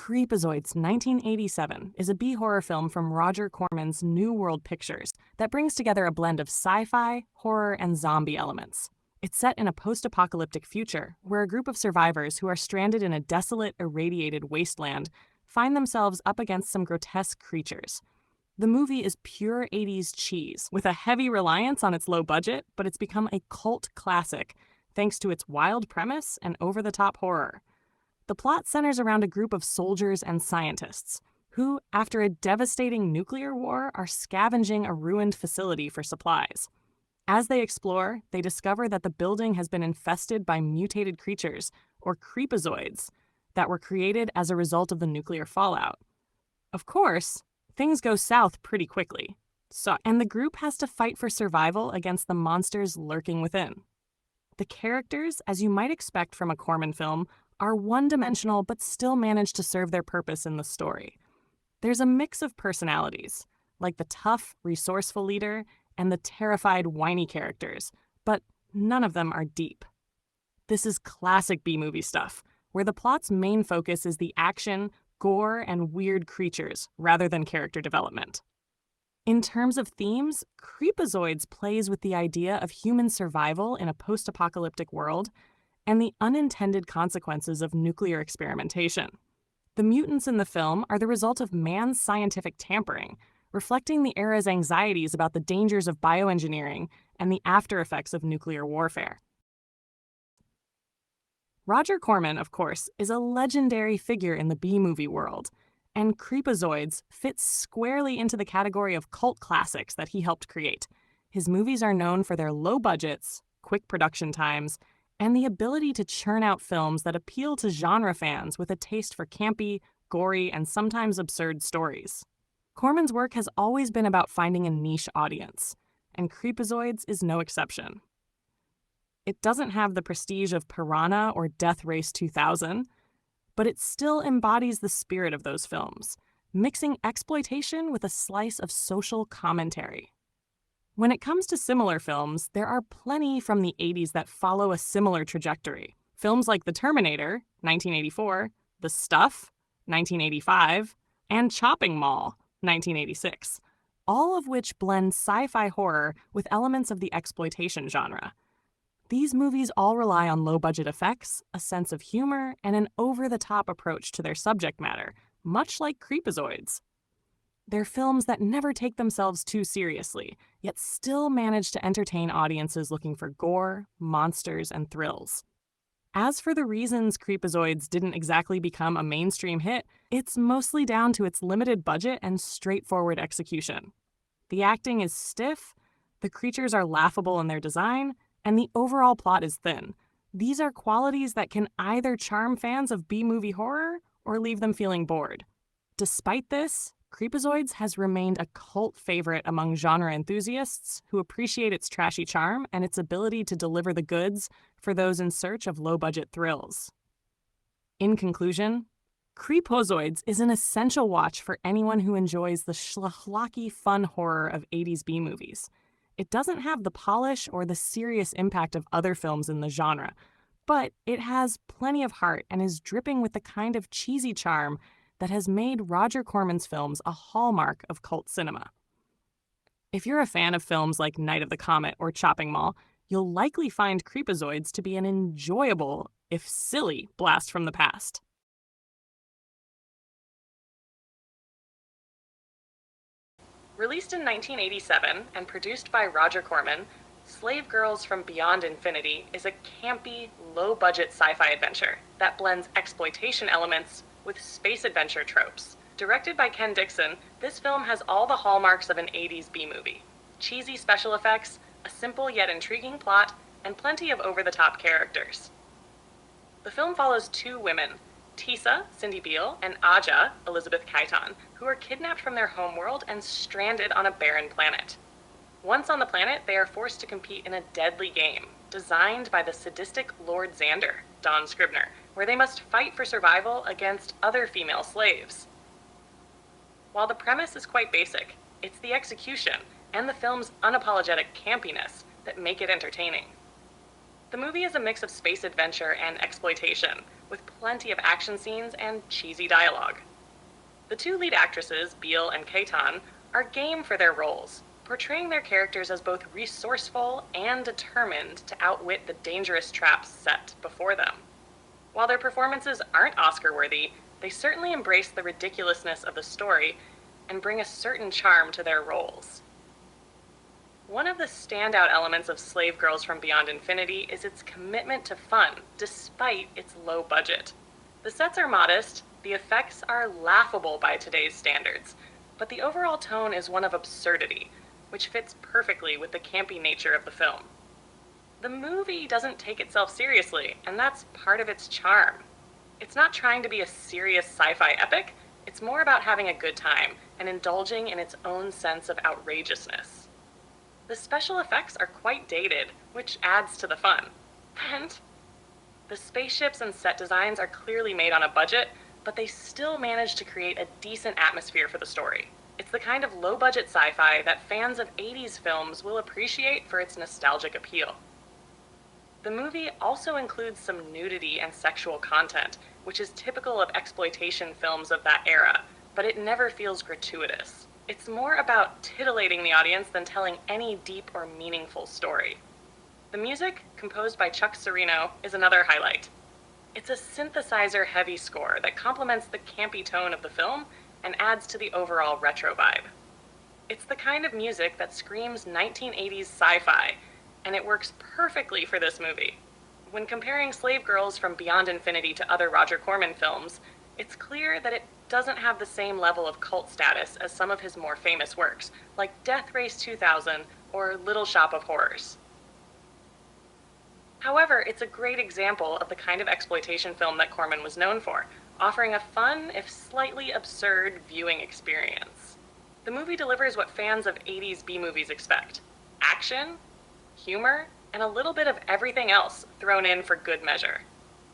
Creepozoids 1987 is a B-horror film from Roger Corman's New World Pictures that brings together a blend of sci-fi, horror, and zombie elements. It's set in a post-apocalyptic future where a group of survivors who are stranded in a desolate, irradiated wasteland find themselves up against some grotesque creatures. The movie is pure 80s cheese, with a heavy reliance on its low budget, but it's become a cult classic thanks to its wild premise and over-the-top horror. The plot centers around a group of soldiers and scientists who, after a devastating nuclear war, are scavenging a ruined facility for supplies. As they explore, they discover that the building has been infested by mutated creatures, or creepozoids, that were created as a result of the nuclear fallout. Of course, things go south pretty quickly, and the group has to fight for survival against the monsters lurking within. The characters, as you might expect from a Corman film, are one-dimensional but still manage to serve their purpose in the story. There's a mix of personalities, like the tough, resourceful leader and the terrified, whiny characters, but none of them are deep. This is classic B-movie stuff, where the plot's main focus is the action, gore, and weird creatures rather than character development. In terms of themes, Creepozoids plays with the idea of human survival in a post-apocalyptic world and the unintended consequences of nuclear experimentation. The mutants in the film are the result of man's scientific tampering, reflecting the era's anxieties about the dangers of bioengineering and the after-effects of nuclear warfare. Roger Corman, of course, is a legendary figure in the B-movie world, and Creepozoids fits squarely into the category of cult classics that he helped create. His movies are known for their low budgets, quick production times, and the ability to churn out films that appeal to genre fans with a taste for campy, gory, and sometimes absurd stories. Corman's work has always been about finding a niche audience, and Creepozoids is no exception. It doesn't have the prestige of Piranha or Death Race 2000, but it still embodies the spirit of those films, mixing exploitation with a slice of social commentary. When it comes to similar films, there are plenty from the 80s that follow a similar trajectory. Films like The Terminator, 1984, The Stuff, 1985, and Chopping Mall, 1986, all of which blend sci-fi horror with elements of the exploitation genre. These movies all rely on low-budget effects, a sense of humor, and an over-the-top approach to their subject matter, much like Creepozoids. They're films that never take themselves too seriously, yet still manage to entertain audiences looking for gore, monsters, and thrills. As for the reasons Creepozoids didn't exactly become a mainstream hit, it's mostly down to its limited budget and straightforward execution. The acting is stiff, the creatures are laughable in their design, and the overall plot is thin. These are qualities that can either charm fans of B-movie horror or leave them feeling bored. Despite this, Creepozoids has remained a cult favorite among genre enthusiasts who appreciate its trashy charm and its ability to deliver the goods for those in search of low-budget thrills. In conclusion, Creepozoids is an essential watch for anyone who enjoys the schlocky fun horror of 80s B-movies. It doesn't have the polish or the serious impact of other films in the genre, but it has plenty of heart and is dripping with the kind of cheesy charm that has made Roger Corman's films a hallmark of cult cinema. If you're a fan of films like Night of the Comet or Chopping Mall, you'll likely find Creepozoids to be an enjoyable, if silly, blast from the past. Released in 1987 and produced by Roger Corman, Slave Girls from Beyond Infinity is a campy, low-budget sci-fi adventure that blends exploitation elements with space adventure tropes. Directed by Ken Dixon, this film has all the hallmarks of an 80s B-movie. Cheesy special effects, a simple yet intriguing plot, and plenty of over-the-top characters. The film follows two women, Tisa, Cindy Beale, and Aja, Elizabeth Kaitan, who are kidnapped from their homeworld and stranded on a barren planet. Once on the planet, they are forced to compete in a deadly game, designed by the sadistic Lord Xander, Don Scribner, where they must fight for survival against other female slaves. While the premise is quite basic, it's the execution and the film's unapologetic campiness that make it entertaining. The movie is a mix of space adventure and exploitation, with plenty of action scenes and cheesy dialogue. The two lead actresses, Beale and Keitan, are game for their roles, portraying their characters as both resourceful and determined to outwit the dangerous traps set before them. While their performances aren't Oscar-worthy, they certainly embrace the ridiculousness of the story and bring a certain charm to their roles. One of the standout elements of Slave Girls from Beyond Infinity is its commitment to fun, despite its low budget. The sets are modest, the effects are laughable by today's standards, but the overall tone is one of absurdity, which fits perfectly with the campy nature of the film. The movie doesn't take itself seriously, and that's part of its charm. It's not trying to be a serious sci-fi epic, it's more about having a good time and indulging in its own sense of outrageousness. The special effects are quite dated, which adds to the fun. And the spaceships and set designs are clearly made on a budget, but they still manage to create a decent atmosphere for the story. It's the kind of low-budget sci-fi that fans of 80s films will appreciate for its nostalgic appeal. The movie also includes some nudity and sexual content, which is typical of exploitation films of that era, but it never feels gratuitous. It's more about titillating the audience than telling any deep or meaningful story. The music, composed by Chuck Serino, is another highlight. It's a synthesizer-heavy score that complements the campy tone of the film and adds to the overall retro vibe. It's the kind of music that screams 1980s sci-fi, and it works perfectly for this movie. When comparing Slave Girls from Beyond Infinity to other Roger Corman films, it's clear that it doesn't have the same level of cult status as some of his more famous works, like Death Race 2000 or Little Shop of Horrors. However, it's a great example of the kind of exploitation film that Corman was known for, offering a fun, if slightly absurd, viewing experience. The movie delivers what fans of 80s B-movies expect: action, humor, and a little bit of everything else thrown in for good measure.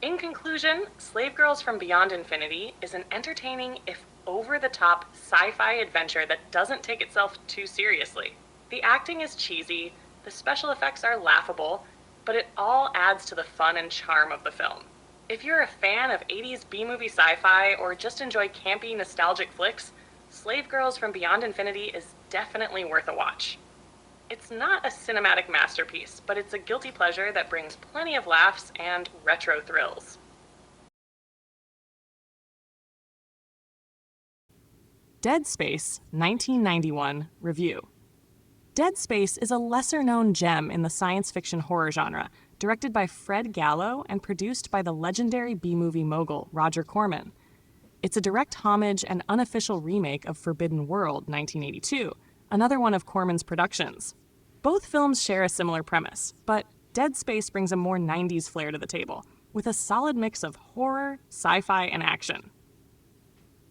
In conclusion, Slave Girls from Beyond Infinity is an entertaining, if over-the-top, sci-fi adventure that doesn't take itself too seriously. The acting is cheesy, the special effects are laughable, but it all adds to the fun and charm of the film. If you're a fan of 80s B-movie sci-fi or just enjoy campy, nostalgic flicks, Slave Girls from Beyond Infinity is definitely worth a watch. It's not a cinematic masterpiece, but it's a guilty pleasure that brings plenty of laughs and retro thrills. Dead Space, 1991 review. Dead Space is a lesser-known gem in the science fiction horror genre, directed by Fred Gallo and produced by the legendary B-movie mogul Roger Corman. It's a direct homage and unofficial remake of Forbidden World, 1982, another one of Corman's productions. Both films share a similar premise, but Dead Space brings a more 90s flair to the table, with a solid mix of horror, sci-fi, and action.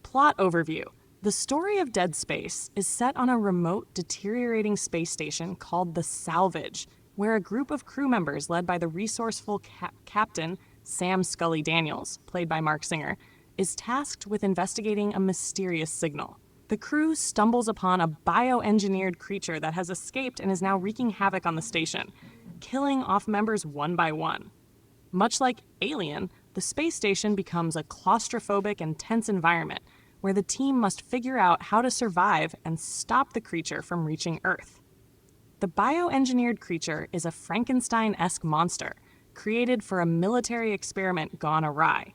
Plot overview. The story of Dead Space is set on a remote, deteriorating space station called the Salvage, where a group of crew members led by the resourceful Captain Sam Scully Daniels, played by Mark Singer, is tasked with investigating a mysterious signal. The crew stumbles upon a bioengineered creature that has escaped and is now wreaking havoc on the station, killing off members one by one. Much like Alien, the space station becomes a claustrophobic and tense environment where the team must figure out how to survive and stop the creature from reaching Earth. The bioengineered creature is a Frankenstein-esque monster created for a military experiment gone awry.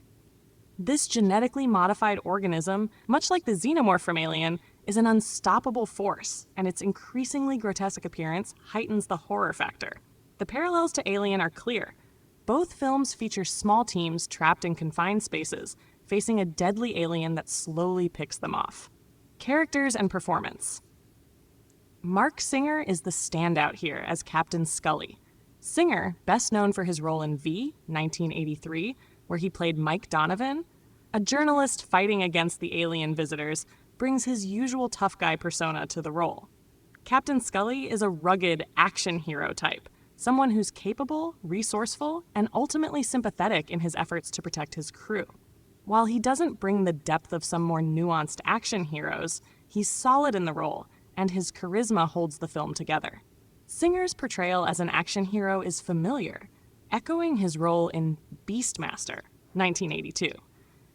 This genetically modified organism, much like the xenomorph from Alien, is an unstoppable force, and its increasingly grotesque appearance heightens the horror factor. The parallels to Alien are clear. Both films feature small teams trapped in confined spaces, facing a deadly alien that slowly picks them off. Characters and performance. Mark Singer is the standout here as Captain Scully. Singer, best known for his role in V, 1983, where he played Mike Donovan, a journalist fighting against the alien visitors, brings his usual tough guy persona to the role. Captain Scully is a rugged action hero type, someone who's capable, resourceful, and ultimately sympathetic in his efforts to protect his crew. While he doesn't bring the depth of some more nuanced action heroes, he's solid in the role, and his charisma holds the film together. Singer's portrayal as an action hero is familiar, echoing his role in Beastmaster. 1982,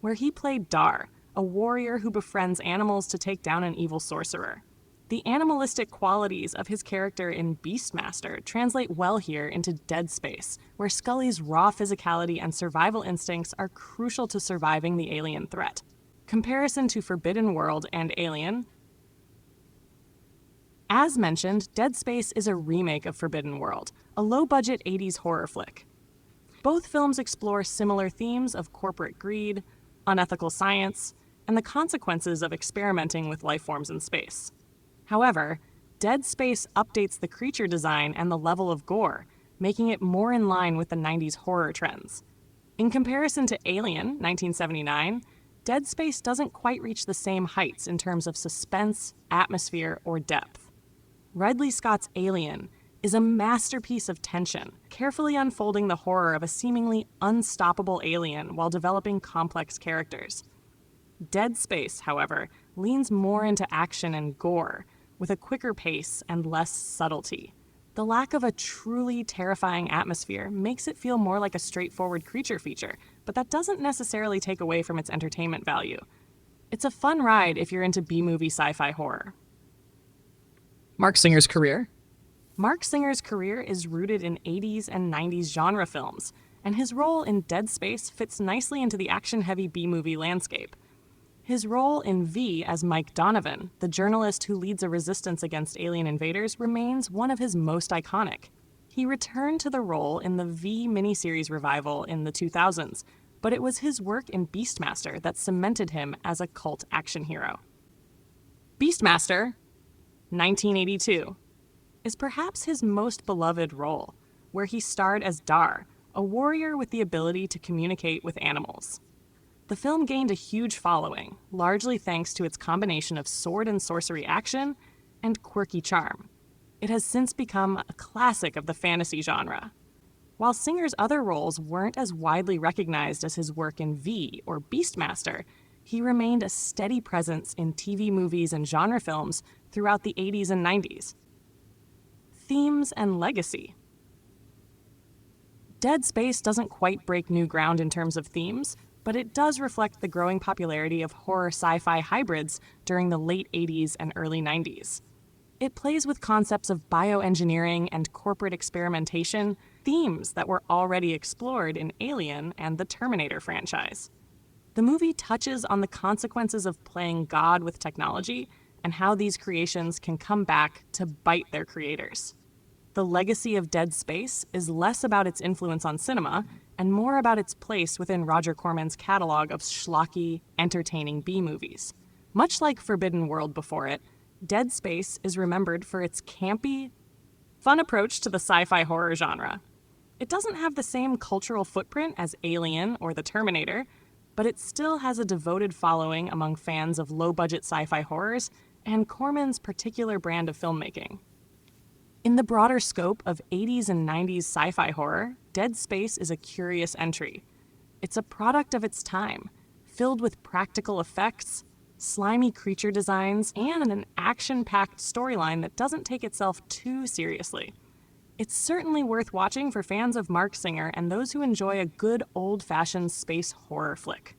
where he played Dar, a warrior who befriends animals to take down an evil sorcerer. The animalistic qualities of his character in Beastmaster translate well here into Dead Space, where Scully's raw physicality and survival instincts are crucial to surviving the alien threat. Comparison to Forbidden World and Alien. As mentioned, Dead Space is a remake of Forbidden World, a low-budget 80s horror flick. Both films explore similar themes of corporate greed, unethical science, and the consequences of experimenting with life forms in space. However, Dead Space updates the creature design and the level of gore, making it more in line with the 90s horror trends. In comparison to Alien, 1979, Dead Space doesn't quite reach the same heights in terms of suspense, atmosphere, or depth. Ridley Scott's Alien is a masterpiece of tension, carefully unfolding the horror of a seemingly unstoppable alien while developing complex characters. Dead Space, however, leans more into action and gore, with a quicker pace and less subtlety. The lack of a truly terrifying atmosphere makes it feel more like a straightforward creature feature, but that doesn't necessarily take away from its entertainment value. It's a fun ride if you're into B-movie sci-fi horror. Mark Singer's career. Mark Singer's career is rooted in 80s and 90s genre films, and his role in Dead Space fits nicely into the action-heavy B-movie landscape. His role in V as Mike Donovan, the journalist who leads a resistance against alien invaders, remains one of his most iconic. He returned to the role in the V miniseries revival in the 2000s, but it was his work in Beastmaster that cemented him as a cult action hero. Beastmaster, 1982, is perhaps his most beloved role, where he starred as Dar, a warrior with the ability to communicate with animals. The film gained a huge following, largely thanks to its combination of sword and sorcery action and quirky charm. It has since become a classic of the fantasy genre. While Singer's other roles weren't as widely recognized as his work in V or Beastmaster, he remained a steady presence in TV movies and genre films throughout the 80s and 90s. Themes and legacy. Dead Space doesn't quite break new ground in terms of themes, but it does reflect the growing popularity of horror sci-fi hybrids during the late 80s and early 90s. It plays with concepts of bioengineering and corporate experimentation, themes that were already explored in Alien and the Terminator franchise. The movie touches on the consequences of playing God with technology and how these creations can come back to bite their creators. The legacy of Dead Space is less about its influence on cinema and more about its place within Roger Corman's catalog of schlocky, entertaining B-movies. Much like Forbidden World before it, Dead Space is remembered for its campy, fun approach to the sci-fi horror genre. It doesn't have the same cultural footprint as Alien or the Terminator, but it still has a devoted following among fans of low-budget sci-fi horrors and Corman's particular brand of filmmaking. In the broader scope of 80s and 90s sci-fi horror, Dead Space is a curious entry. It's a product of its time, filled with practical effects, slimy creature designs, and an action-packed storyline that doesn't take itself too seriously. It's certainly worth watching for fans of Mark Singer and those who enjoy a good old-fashioned space horror flick.